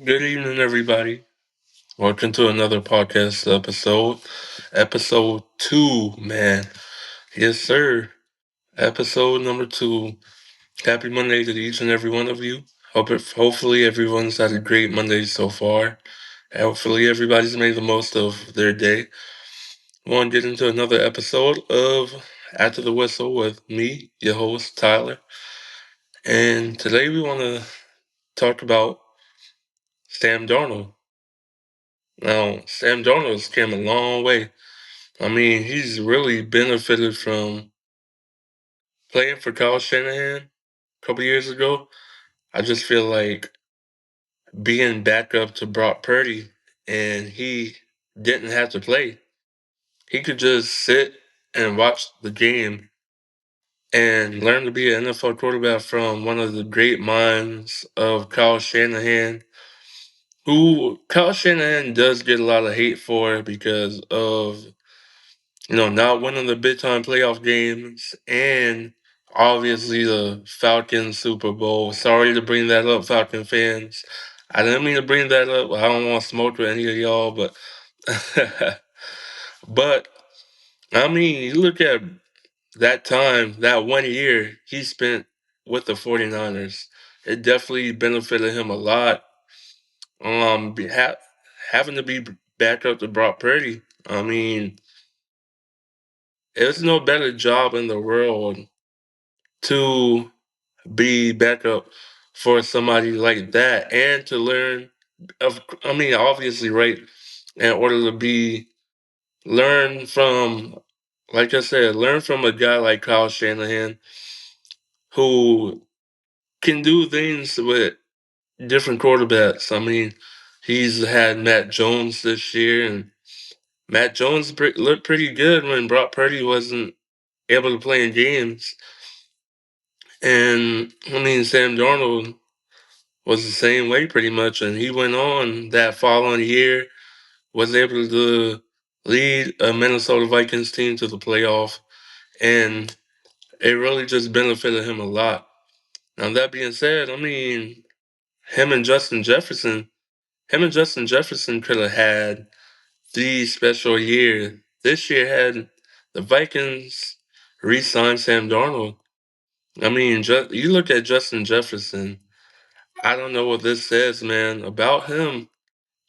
Good evening, everybody. Welcome to another podcast episode. Episode 2, man. Yes, sir. Episode number 2. Happy Monday to each and every one of you. Hopefully, everyone's had a great Monday so far. Hopefully, everybody's made the most of their day. I want to get into another episode of After the Whistle with me, your host, Tyler. And today we want to talk about Sam Darnold. Now, Sam Darnold's came a long way. I mean, he's really benefited from playing for Kyle Shanahan a couple years ago. I just feel like being backup to Brock Purdy and he didn't have to play. He could just sit and watch the game and learn to be an NFL quarterback from one of the great minds of Kyle Shanahan, who Kyle Shanahan does get a lot of hate for because of not winning the big time playoff games and obviously the Falcons Super Bowl. Sorry to bring that up, Falcon fans. I didn't mean to bring that up. I don't want to smoke with any of y'all, but but I mean, you look at that time, that 1 year he spent with the 49ers. It definitely benefited him a lot. Having to be back up to Brock Purdy. I mean, there's no better job in the world to be backup for somebody like that and to learn obviously, right, in order to be learn from, like I said, learn from a guy like Kyle Shanahan who can do things with different quarterbacks. I mean, he's had Matt Jones this year, and Matt Jones looked pretty good when Brock Purdy wasn't able to play in games. And I mean, Sam Darnold was the same way pretty much, and he went on that following year, was able to lead a Minnesota Vikings team to the playoff, and it really just benefited him a lot. Now that being said, I mean, him and Justin Jefferson, him and Justin Jefferson could have had the special year. This year had the Vikings re-signed Sam Darnold. I mean, you look at Justin Jefferson. I don't know what this says, man, about him.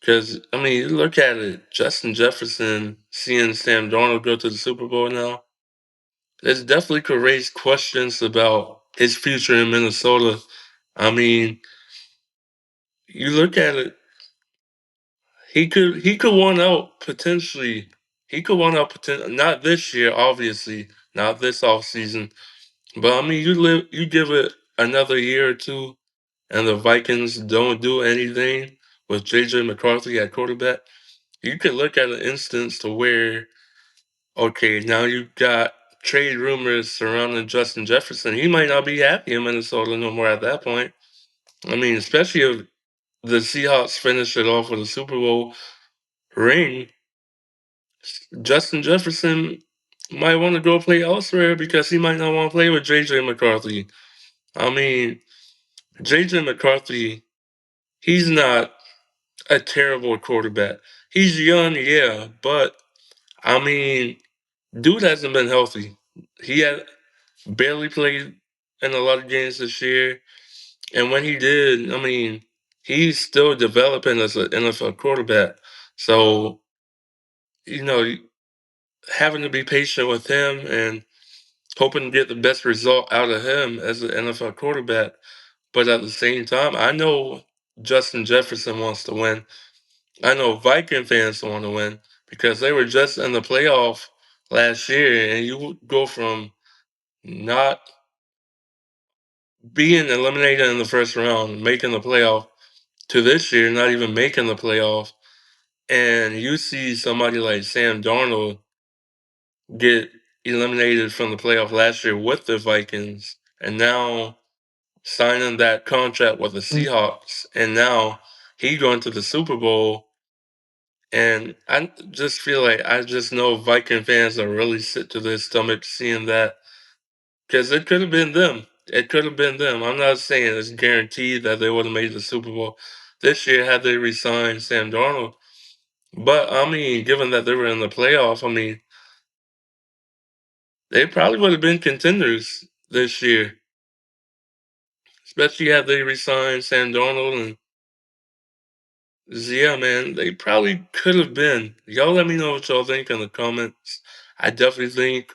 Because, I mean, you look at it, Justin Jefferson seeing Sam Darnold go to the Super Bowl now, this definitely could raise questions about his future in Minnesota. I mean, you look at it, he could one out potentially. He could one out not this year, obviously, not this off season. But I mean, you give it another year or two, and the Vikings don't do anything with JJ McCarthy at quarterback. You could look at an instance to where, okay, now you've got trade rumors surrounding Justin Jefferson. He might not be happy in Minnesota no more at that point. I mean, especially if the Seahawks finish it off with a Super Bowl ring, Justin Jefferson might want to go play elsewhere because he might not want to play with JJ McCarthy. I mean, JJ McCarthy, he's not a terrible quarterback. He's young, yeah, but I mean, dude hasn't been healthy. He had barely played in a lot of games this year. And when he did, I mean, he's still developing as an NFL quarterback. So, you know, having to be patient with him and hoping to get the best result out of him as an NFL quarterback. But at the same time, I know Justin Jefferson wants to win. I know Viking fans want to win because they were just in the playoff last year, and you go from not being eliminated in the first round, making the playoff, to this year not even making the playoff, and you see somebody like Sam Darnold get eliminated from the playoff last year with the Vikings, and now signing that contract with the Seahawks, and now he going to the Super Bowl. And I just feel like I just know Viking fans are really sick to their stomach seeing that because it could have been them. It could have been them. I'm not saying it's guaranteed that they would have made the Super Bowl this year had they re-signed Sam Darnold. But I mean, given that they were in the playoff, I mean, they probably would have been contenders this year, especially had they re-signed Sam Darnold. And yeah, man, they probably could have been. Y'all let me know what y'all think in the comments. I definitely think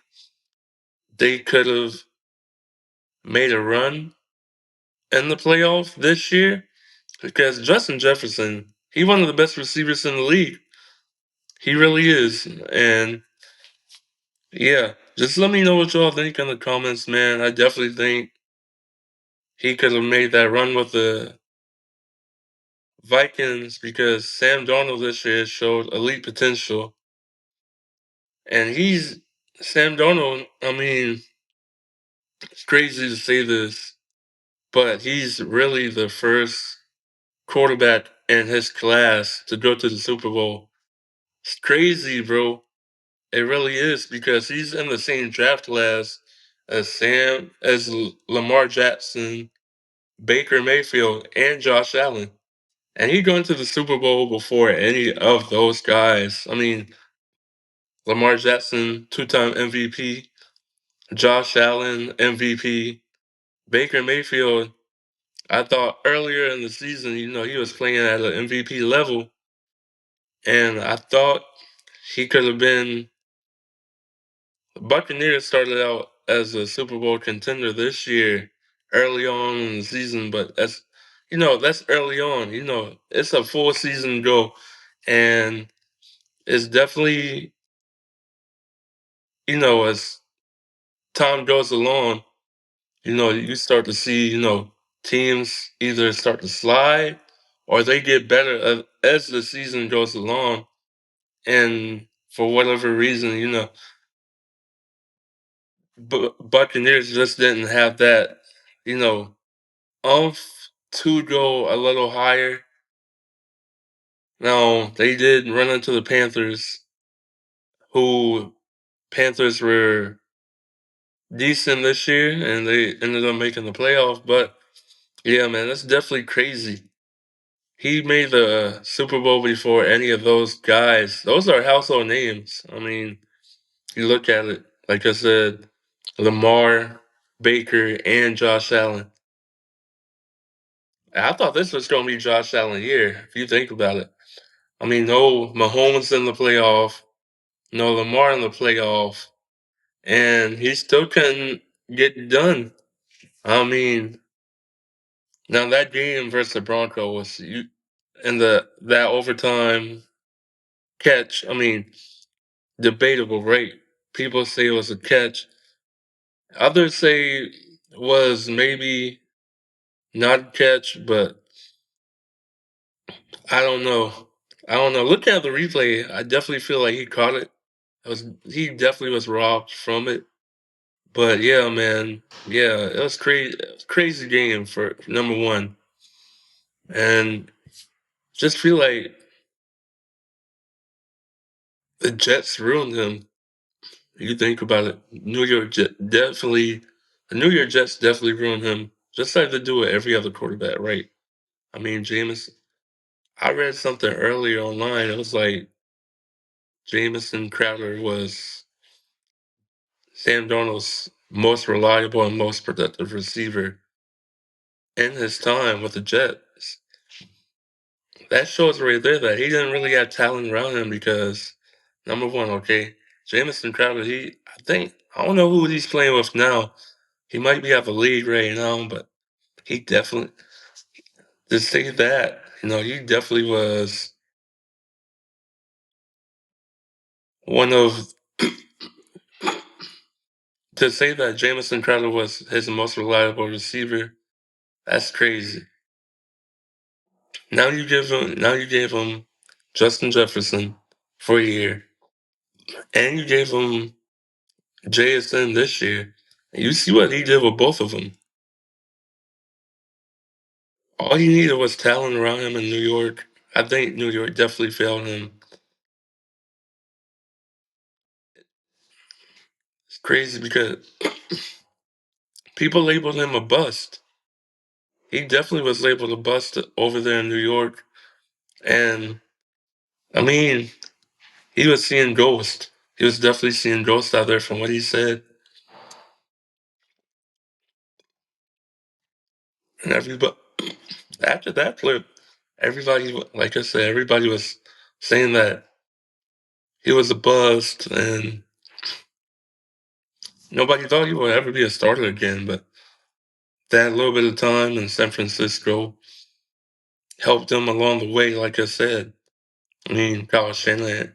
they could have made a run in the playoff this year because Justin Jefferson, he one of the best receivers in the league. He really is. And yeah, just let me know what y'all think in the comments, man. I definitely think he could have made that run with the Vikings because Sam Darnold this year showed elite potential. And he's Sam Darnold, I mean, it's crazy to say this, but he's really the first quarterback in his class to go to the Super Bowl. It's crazy, bro. It really is because he's in the same draft class as Lamar Jackson, Baker Mayfield, and Josh Allen. And he going to the Super Bowl before any of those guys. I mean, Lamar Jackson, two-time MVP, Josh Allen, MVP, Baker Mayfield. I thought earlier in the season, he was playing at an MVP level, and I thought he could have been. The Buccaneers started out as a Super Bowl contender this year, early on in the season, but that's early on. It's a full season go, and it's definitely as time goes along, you start to see teams either start to slide or they get better as the season goes along, and for whatever reason, Buccaneers just didn't have that, you know, umph to go a little higher. Now, they did run into the Panthers, who Panthers were decent this year, and they ended up making the playoff. But yeah, man, that's definitely crazy. He made the Super Bowl before any of those guys. Those are household names. I mean, you look at it, like I said, Lamar, Baker, and Josh Allen. I thought this was going to be Josh Allen year, if you think about it. I mean, no Mahomes in the playoff, no Lamar in the playoff, and he still couldn't get it done. I mean, now that game versus the Broncos, and that overtime catch. I mean, debatable, right? People say it was a catch. Others say was maybe not a catch, but I don't know. I don't know. Looking at the replay, I definitely feel like he caught it. He definitely was robbed from it. But yeah, man, yeah, it was crazy. It was a crazy game for number one, and just feel like the Jets ruined him. You think about it, the New York Jets definitely ruined him, just like they do with every other quarterback, right? I mean, Jameis. I read something earlier online. It was like Jamison Crowder was Sam Darnold's most reliable and most productive receiver in his time with the Jets. That shows right there that he didn't really have talent around him because, number one, okay, Jamison Crowder, I don't know who he's playing with now. He might be out the league right now, but he definitely, to say that, he definitely was one of to say that Jamison Crowder was his most reliable receiver, that's crazy. Now you gave him Justin Jefferson for a year, and you gave him JSN this year. You see what he did with both of them. All he needed was talent around him in New York. I think New York definitely failed him. It's crazy because people labeled him a bust. He definitely was labeled a bust over there in New York. And I mean, he was seeing ghosts. He was definitely seeing ghosts out there from what he said. And everybody, after that clip, everybody, like I said, everybody was saying that he was a bust and nobody thought he would ever be a starter again. But that little bit of time in San Francisco helped him along the way, like I said. I mean, Kyle Shanahan,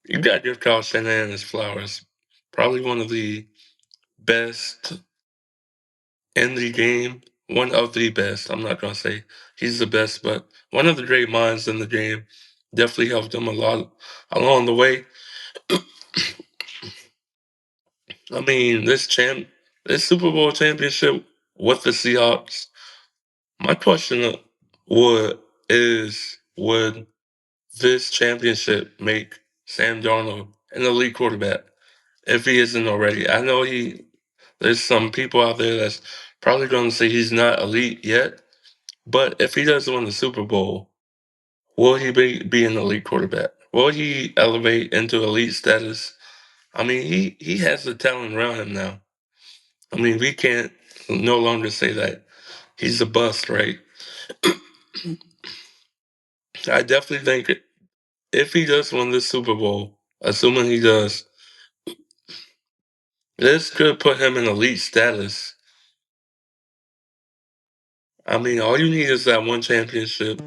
you got to give Kyle Shanahan his flowers. Probably one of the best in the game. One of the best. I'm not going to say he's the best, but one of the great minds in the game. Definitely helped him a lot along the way. I mean, this Super Bowl championship with the Seahawks. My question would this championship make Sam Darnold an elite quarterback if he isn't already? I know there's some people out there that's probably going to say he's not elite yet, but if he does win the Super Bowl, will he be an elite quarterback? Will he elevate into elite status? I mean, he has the talent around him now. I mean, we can't no longer say that he's a bust, right? I definitely think if he does win this Super Bowl, assuming he does, this could put him in elite status. I mean, all you need is that one championship.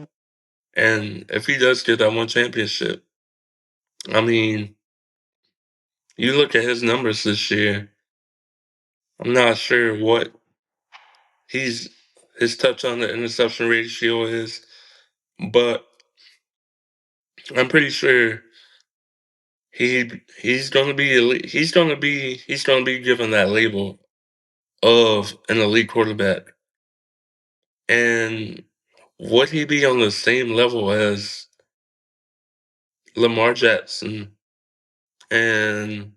And if he does get that one championship, I mean, you look at his numbers this year, I'm not sure what he's his touch on the interception ratio is, but I'm pretty sure he's gonna be elite. He's gonna be given that label of an elite quarterback. And would he be on the same level as Lamar Jackson? And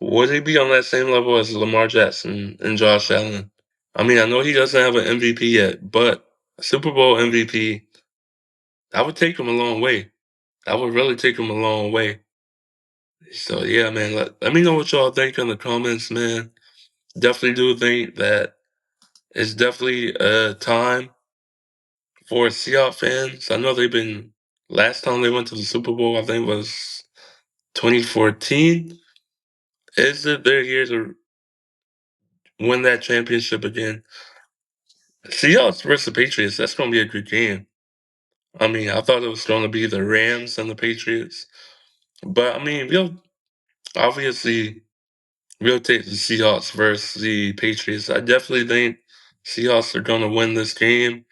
would he be on that same level as Lamar Jackson and Josh Allen? I mean, I know he doesn't have an MVP yet, but a Super Bowl MVP, that would take him a long way. That would really take him a long way. So yeah, man, let me know what y'all think in the comments, man. Definitely do think that it's definitely a time for Seahawks fans. I know they've been last time they went to the Super Bowl, I think was 2014. Is it their year to win that championship again? Seahawks versus the Patriots, that's gonna be a good game. I mean, I thought it was gonna be the Rams and the Patriots. But I mean, obviously we'll take the Seahawks versus the Patriots. I definitely think Seahawks are gonna win this game.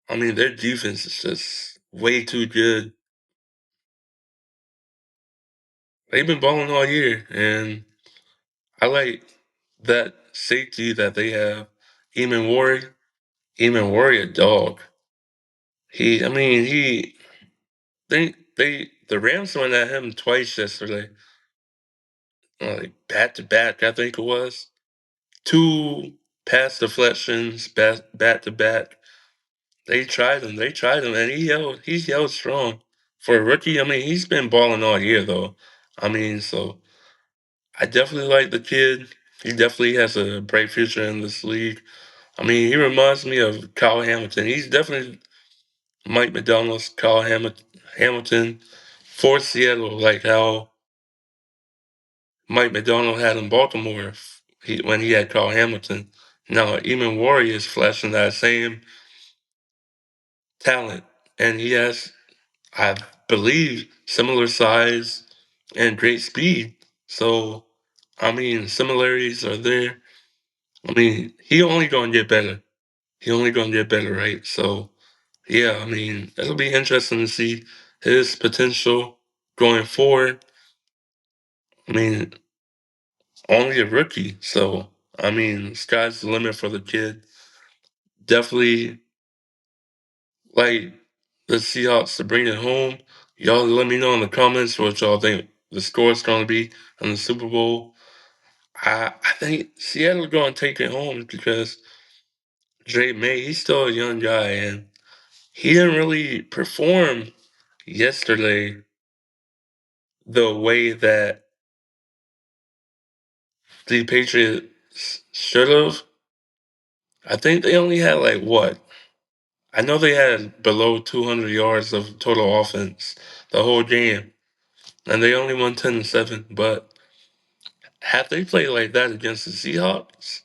I mean, their defense is just way too good. They've been balling all year, and I like that safety that they have. Eamon Warrior, Eamon Warrior, dog. I mean, the Rams went at him twice yesterday, like back to back. I think it was two pass deflections, back to back. They tried him, and he's held strong for a rookie. I mean, he's been balling all year though. I mean, so I definitely like the kid. He definitely has a bright future in this league. I mean, he reminds me of Kyle Hamilton. He's definitely Mike McDonald's Hamilton for Seattle, like how Mike McDonald had in Baltimore when he had Kyle Hamilton. Now, Eamon Warrior is flashing that same talent, and he has. I believe, similar size and great speed. So, I mean, similarities are there. I mean, he only gonna get better. He only gonna get better, right? So, yeah, I mean, it'll be interesting to see his potential going forward. I mean, only a rookie, so I mean, sky's the limit for the kid. Definitely like the Seahawks to bring it home. Y'all let me know in the comments what y'all think the score's going to be in the Super Bowl. I think Seattle's going to take it home because Drake May, he's still a young guy, and he didn't really perform yesterday the way that the Patriots should have. I think they only had like what? I know they had below 200 yards of total offense the whole game, and they only won 10-7. But had they played like that against the Seahawks,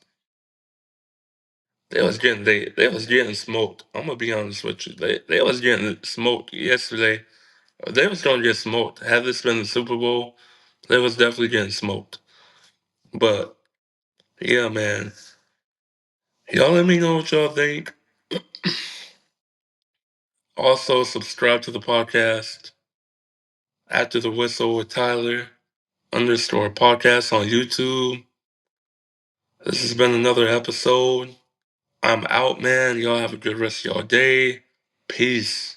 they was getting smoked. I'm gonna be honest with you. They was getting smoked yesterday. They was gonna get smoked. Had this been the Super Bowl, they was definitely getting smoked. But yeah, man, y'all let me know what y'all think. Also, subscribe to the podcast After the Whistle with Tyler underscore podcast on YouTube. This has been another episode. I'm out, man. Y'all have a good rest of y'all day. Peace.